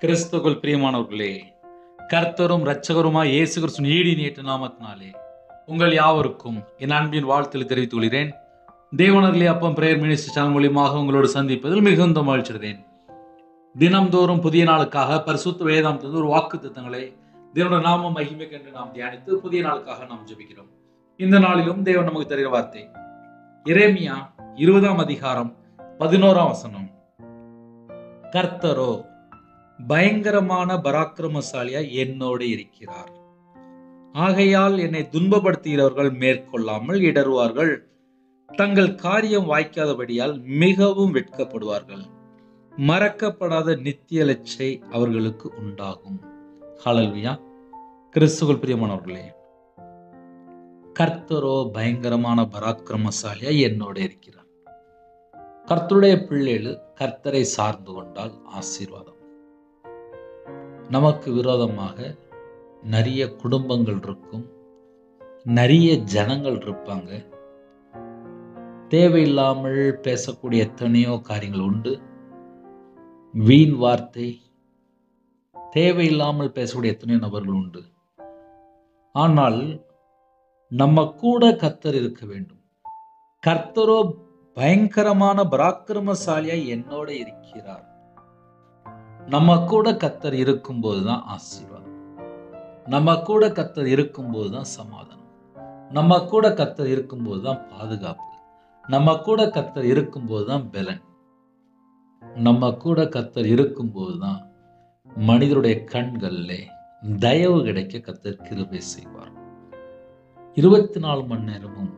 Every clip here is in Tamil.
கிறிஸ்துவுக்குள் பிரியமானவர்களே, கர்த்தரும் இரட்சகருமாய் இயேசு கிறிஸ்துவின் ஈடியேற்ற நாமத்தினாலே உங்கள் யாவருக்கும் என் அன்பின் வாழ்த்துக்களை தெரிவித்துக் கொள்கிறேன். தேவனர்களே அப்பம் பிரேயர் மினிஸ்ட்ரி சேனல் மூலியமாக உங்களோடு சந்திப்பதில் மிகுந்த மகிழ்ச்சியடைகிறேன். தினம்தோறும் புதிய நாளுக்காக பரிசுத்த வேதாந்தத்திலிருந்து ஒரு வாக்கு தத்தங்களை தேவனுடைய நாம மகிமைக்கு என்று நாம் தியானித்து புதிய நாளுக்காக நாம் ஜெபிக்கிறோம். இந்த நாளிலும் தேவன் நமக்கு தருகிற வார்த்தை எரேமியா 20:11 கர்த்தரோ பயங்கரமான பராக்கிரமசாலியாய் என்னோடு இருக்கிறார். ஆகையால் என்னை துன்பப்படுத்துகிறவர்கள் மேற்கொள்ளாமல் இடறுவார்கள். தங்கள் காரியம் வாய்க்காதபடியால் மிகவும் வெட்கப்படுவார்கள். மறக்கப்படாத நித்திய லட்சை அவர்களுக்கு உண்டாகும். ஹல்லேலூயா. கிறிஸ்துவுக்குள் பிரியமானவர்களே, கர்த்தரோ பயங்கரமான பராக்கிரமசாலியாய் என்னோடு இருக்கிறார். கர்த்தருடைய பிள்ளைகள் கர்த்தரை சார்ந்து கொண்டால் ஆசீர்வாதம். நமக்கு விரோதமாக நிறைய குடும்பங்கள் இருக்கும், நிறைய ஜனங்கள் இருப்பாங்க. தேவையில்லாமல் பேசக்கூடிய எத்தனையோ காரியங்கள் உண்டு. வீண் வார்த்தை, தேவையில்லாமல் பேசக்கூடிய எத்தனையோ நபர்கள் உண்டு. ஆனால் நம்ம கூட கர்த்தர் இருக்க வேண்டும். கர்த்தரோ பயங்கரமான பராக்கிரமசாலியாய் என்னோட இருக்கிறார். நம்ம கூட கர்த்தர் இருக்கும்போதுதான் ஆசீர்வாதம். நம்ம கூட கர்த்தர் இருக்கும்போதுதான் சமாதானம். நம்ம கூட கர்த்தர் இருக்கும்போதுதான் பாதுகாப்பு. நம்ம கூட கர்த்தர் இருக்கும்போதுதான் பலன். நம்ம கூட கர்த்தர் இருக்கும்போதுதான் மனிதருடைய கண்களிலே தயவு கிடைக்க கர்த்தர் கிருபை செய்வார். 24 மணி நேரமும்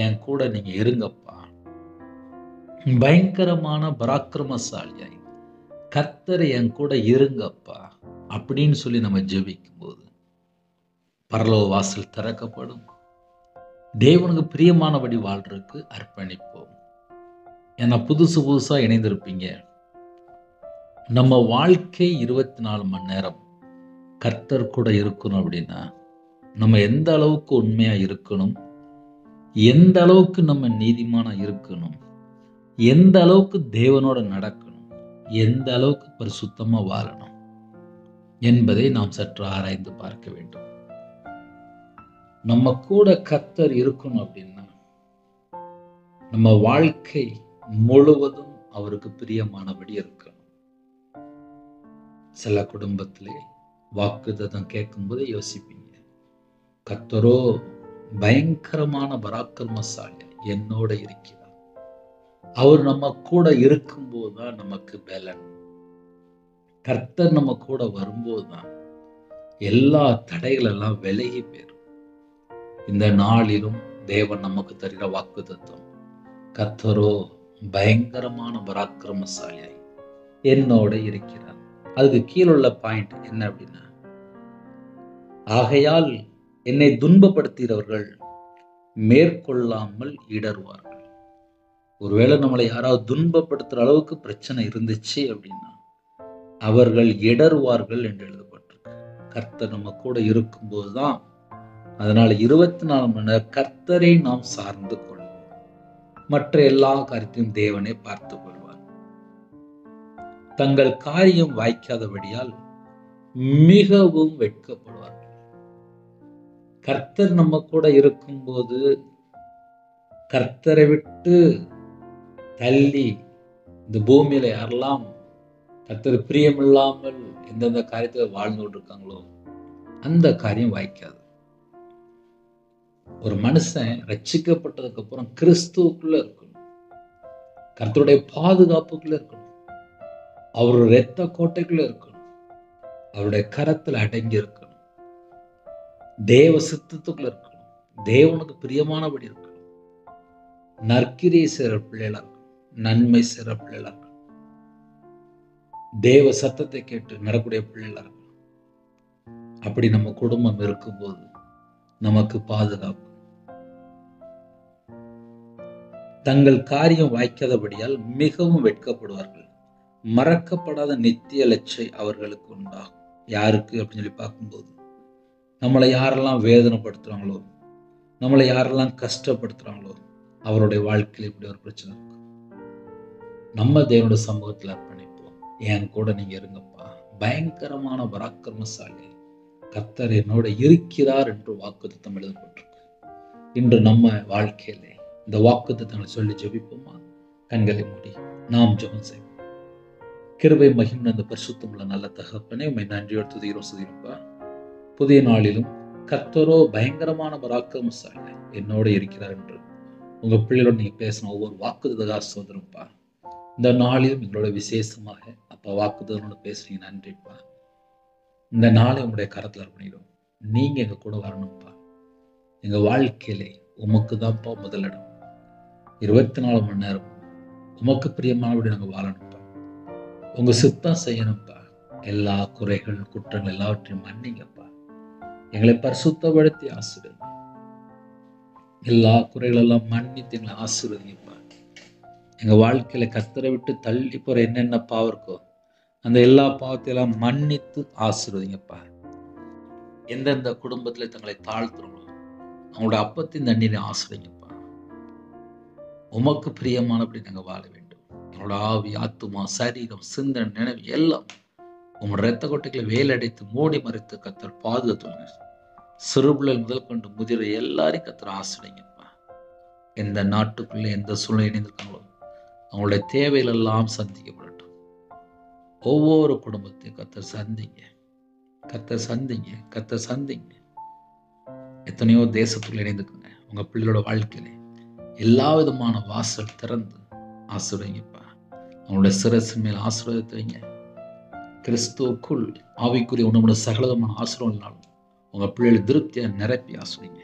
என் கூட நீங்க இருங்கப்பா. பயங்கரமான பராக்கிரமசாலியாய் கர்த்தர் என் கூட இருங்கப்பா அப்படின்னு சொல்லி நம்ம ஜெபிக்கும் போது பரலோக வாசல் திறக்கப்படும். தேவனுக்கு பிரியமானபடி வாழ்றதுக்கு அர்ப்பணிப்போம். ஏன்னா புதுசா இணைந்திருப்பீங்க. நம்ம வாழ்க்கை 24 மணி நேரம் கர்த்தர் கூட இருக்கணும் அப்படின்னா நம்ம எந்த அளவுக்கு உண்மையா இருக்கணும், எந்த அளவுக்கு நம்ம நீதிமானா இருக்கணும், எந்த அளவுக்கு தேவனோட நடக்கணும், எந்த அளவுக்கு பரிசுத்தமா வாழணும் என்பதை நாம் சற்று ஆராய்ந்து பார்க்க வேண்டும். நம்ம கூட கர்த்தர் இருக்கணும் அப்படின்னா நம்ம வாழ்க்கை முழுவதும் அவருக்கு பிரியமானபடி இருக்கணும். சில குடும்பத்திலே வாக்குத்தத்தம் கேட்கும்போது யோசிப்பீங்க, கர்த்தரோ பயங்கரமான பராக்கிரமசாலி என்னோட இருக்கிறார். அவர் நம்ம கூட இருக்கும்போதுதான் நமக்கு பலன். கர்த்தர் நம்ம கூட வரும்போதுதான் எல்லா தடைகள் எல்லாம் விலகி போயிடும். இந்த நாளிலும் தேவன் நமக்கு தருகிற வாக்குத்தத்தம், கர்த்தரோ பயங்கரமான பராக்கிரமசாலியாய் என்னோட இருக்கிறார். அதுக்கு கீழுள்ள பாயிண்ட் என்ன அப்படின்னா, ஆகையால் என்னை துன்பப்படுத்துகிறவர்கள் மேற்கொள்ளாமல் இடறுவார்கள். ஒருவேளை நம்மளை யாராவது துன்பப்படுத்துற அளவுக்கு பிரச்சனை இருந்துச்சு அப்படின்னா அவர்கள் இடறுவார்கள் என்று எழுதப்பட்டிருக்கு. கர்த்தர் நம்ம கூட இருக்கும்போதுதான். அதனால 24 மணி நேரம் கர்த்தரை நாம் சார்ந்து கொள்வோம். மற்ற எல்லா காரியத்தையும் தேவனே பார்த்து கொள்வார். தங்கள் காரியம் வாய்க்காதபடியால் மிகவும் வெட்கப்படுவார்கள். கர்த்தர் நம்ம கூட இருக்கும்போது கர்த்தரை விட்டு தள்ளி இந்த பூமியில யாரெல்லாம் கர்த்தர் பிரியமில்லாமல் எந்தெந்த காரியத்தை வாழ்ந்து கொண்டிருக்காங்களோ அந்த காரியம் வாய்க்காது. ஒரு மனுஷன் ரட்சிக்கப்பட்டதுக்கு அப்புறம் கிறிஸ்துவுக்குள்ள இருக்கணும், கர்த்தருடைய பாதுகாப்புக்குள்ள இருக்கணும், அவருடைய இரத்த கோட்டைக்குள்ள இருக்கணும், அவருடைய கரத்துல அடங்கி இருக்கணும், தேவ சித்தத்துக்குள்ள இருக்கணும், தேவனுக்கு பிரியமானபடி இருக்கணும், நற்கிரியை செய்கிற பிள்ளைகளா இருக்கணும், நன்மை செய்கிற பிள்ளைகளா இருக்கணும், தேவ சத்தத்தை கேட்டு நடக்கூடிய பிள்ளைகளா இருக்கணும். அப்படி நம்ம குடும்பம் இருக்கும்போது நமக்கு பாதுகாப்பு. தங்கள் காரியம் வாய்க்காதபடியால் மிகவும் வெட்கப்படுவார்கள். மறக்கப்படாத நித்திய லட்சை அவர்களுக்கு உண்டாகும். யாருக்கு அப்படின்னு சொல்லி பார்க்கும்போது, நம்மளை யாரெல்லாம் வேதனைப்படுத்துறாங்களோ, நம்மளை யாரெல்லாம் கஷ்டப்படுத்துறாங்களோ அவருடைய வாழ்க்கையில் இப்படி ஒரு பிரச்சனை இருக்கும். நம்ம தேவனுடைய சமூகத்தில் அர்ப்பணிப்போம். என் கூட நீங்க இருங்கப்பா, பயங்கரமான பராக்கிரமசாலி, கர்த்தர் என்னோட இருக்கிறார் என்று வாக்குத்தத்தம் எழுதப்பட்டிருக்கு. இன்று நம்ம வாழ்க்கையிலே இந்த வாக்குத்தத்தங்களை சொல்லி ஜெபிப்போமா? கண்களை மூடி நாம் ஜெபம் செய்வோம். கிருபை மகிமை அந்த பரிசுத்தமுள்ள நல்ல தகப்பனே, உம்மை நன்றியோடு துதிக்கிறோம் சுதிப்பா. புதிய நாளிலும் கர்த்தரோ பயங்கரமான பராக்கிரமசாலி என்னோட இருக்கிறார் என்று உங்க பிள்ளைகளோட நீங்க பேசின ஒவ்வொரு வாக்குத்தத்தா சோதரப்பா. இந்த நாளிலும் எங்களோட விசேஷமாக அப்பா வாக்குத்தத்தோட பேசுறீங்க, நன்றிப்பா. இந்த நாளை உங்களுடைய கரத்துல பண்ணிடும். நீங்க எங்க கூட வரணும்ப்பா. எங்க வாழ்க்கையிலே உமக்கு தான்ப்பா முதலிடம். 24 மணி நேரம் உமக்கு பிரியமானபடி நாங்க வாழணும்ப்பா. உங்க சித்தம் செய்யணும்ப்பா. எல்லா குறைகள் குற்றங்கள் எல்லாவற்றையும் மன்னிங்கப்பா. எங்களை பரிசுத்தப்படுத்தி ஆசீர்வதிங்க. எல்லா குறைகள் எல்லாம் மன்னித்து எங்களை ஆசீர்வதிங்கப்பா. எங்க வாழ்க்கையில கர்த்தரை விட்டு தள்ளி போற என்னென்ன பாவம் இருக்கோ அந்த எல்லா பாவத்தையெல்லாம் மன்னித்து ஆசீர்வதிங்கப்பா. எந்தெந்த குடும்பத்துல தங்களை தாழ்த்துறோங்களோ அவங்களோட அப்பத்தின் தண்ணீரை ஆசீர்வதிங்கப்பா. உமக்கு பிரியமானபடி நாங்கள் வாழ வேண்டும். எங்களோட ஆவி, ஆத்துமா, சரீரம், சிந்தனை, நினைவு எல்லாம் உங்களோட இரத்த கொட்டைகளை வேலடைத்து மூடி மறைத்து கர்த்தர் பாதுகாத்துங்க. சிறுபிள்ளை முதல் கொண்டு முதிர எல்லாரையும் கர்த்தர் ஆசீர்வதிங்கப்பா. எந்த நாட்டுக்குள்ளே எந்த சூழ்நிலை இணைந்திருக்காங்களோ அவங்களுடைய தேவைகள் எல்லாம் சந்திக்கப்படட்டும். ஒவ்வொரு குடும்பத்தையும் கர்த்தர் சந்திங்க, கர்த்தர் சந்திங்க, கர்த்தர் சந்திங்க. எத்தனையோ தேசத்துக்குள்ள இணைந்துக்குங்க. உங்க பிள்ளைகளோட வாழ்க்கையில எல்லா விதமான வாசல் திறந்து ஆசீர்வதிங்கப்பா. அவங்களுடைய சிரசின் மேல் ஆசீர்வாதத்தை வைங்க. கிறிஸ்துவுக்குள் ஆவிக்குரிய உணவுடைய சகலமான ஆசீர்வாதம் உங்க பிள்ளைகள் திருப்தியா நிரப்பி ஆசீர்வதிங்க.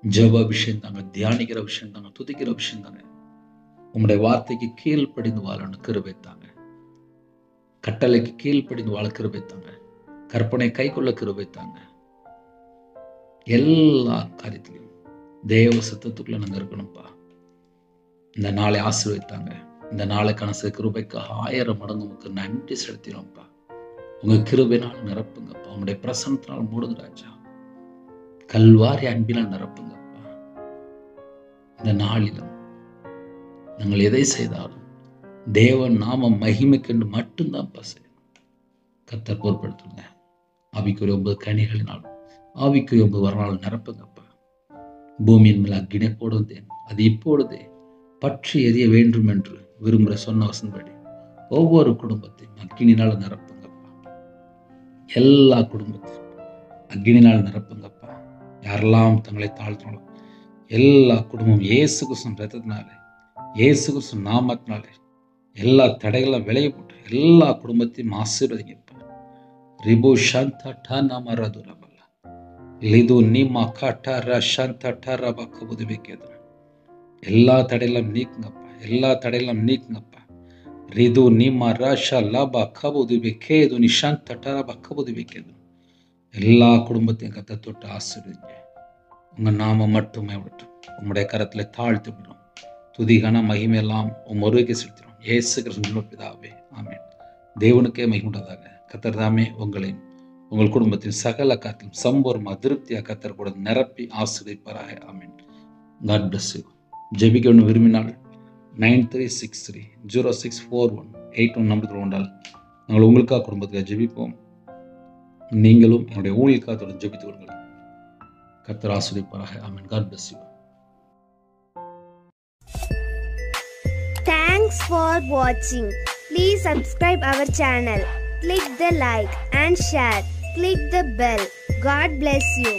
ஜெப விஷயம் தாங்க, தியானிக்கிற விஷயம் தாங்க, துதிக்கிற விஷயம் தாங்க. உங்களுடைய வார்த்தைக்கு கீழ்ப்படிந்து வாழணும் கிருபை தாங்க. கட்டளைக்கு கீழ்ப்படிந்து வாழ கிருபை தாங்க. கற்பனை கை கொள்ள கிருபை தாங்க. எல்லா காரியத்திலையும் தேவ சத்தத்துக்குள்ள நாங்க இருக்கணும்ப்பா. இந்த நாளை ஆசீர்வதித்தாங்க. இந்த நாளைக்கான கிருபைக்காக 1000 மடங்கு உங்களுக்கு நன்றி செலுத்தினோம்ப்பா. உங்க கிருபையினால் நிரப்புங்கப்பா. உங்களுடைய பிரசனத்தினால் மூடுங்க ராஜா. கல்வாரி அன்பினால் நிரப்புங்கப்பா. இந்த நாளிலும் நாங்கள் எதை செய்தாலும் தேவன் நாம மகிமைக்கென்று மட்டும்தான் செய்யணும். கர்த்தர் பொறுப்படுத்துங்க. ஆவிக்குரிய 9 கனிகளினாலும் ஆவிக்குரிய 9 வரலாறு நிரப்புங்கப்பா. பூமியின் மேல் அக்கினை போடுவதேன் அது இப்பொழுதே பற்றி எரிய வேண்டும் என்று விரும்புகிற சொன்ன வசனப்படி ஒவ்வொரு குடும்பத்தையும் அக்கினினால் நிரப்புங்கப்பா. எல்லா குடும்பத்தையும் அக்கினினால் நிரப்புங்கப்பா. யாரெல்லாம் தங்களை தாழ்த்தினாலும் எல்லா குடும்பம் இயேசு கிறிஸ்து ரத்தத்தினாலே, இயேசு கிறிஸ்து நாமத்தினாலே எல்லா தடைகளும் விலகி போட்டு எல்லா குடும்பத்தையும் ஆசீர்வதிங்கப்பா. ரிபு சாந்தா டானா மரதுரபல்ல லிது நீமா காட்டார சாந்தா டாரபா கபுதுபிக்கேது. எல்லா தடையிலும் நீக்குங்கப்பா. எல்லா தடையிலும் நீக்குங்கப்பா. ரிது நீமா ராஷா லாபா கபுதுபிக்கேது நீ சாந்தா டாரபா கபுதுபிக்கேது. எல்லா குடும்பத்தையும் கத்த தொட்டு ஆசீர்வதிங்க. உங்க நாம மட்டுமே விட்டும் உங்களுடைய கரத்துல தாழ்த்து விடும். துதிகான மகிமையெல்லாம் உம் ஒருவருக்கே செலுத்திடும். இயேசு கிறிஸ்து பிதாவே, ஆமென். தேவனுக்கே மகிமையுண்டதாக. கர்த்தர் தாமே உங்களையும் உங்கள் குடும்பத்தின் சகல காத்திலும் சம்பூர்ண திருப்தியாக கர்த்தர் கூட நிரப்பி ஆசீர்வதிப்பாராக. ஆமென். God bless you. ஜெபிக்க ஒன்று விரும்பினால் 9363064181 நம்பருக்கு கொண்டால் நாங்கள் உங்களுக்காக குடும்பத்துக்காக ஜெபிப்போம். நீங்களும் என்னுடைய ஊழியக்காக தொடர்ந்து ஜெபித்துக் கொள்ளுங்கள். கர்த்தர் ஆசீர்வதிப்பாராக. ஆமென். God bless you. Thanks for watching. Please subscribe our channel. Click the like and share. Click the bell. God bless you.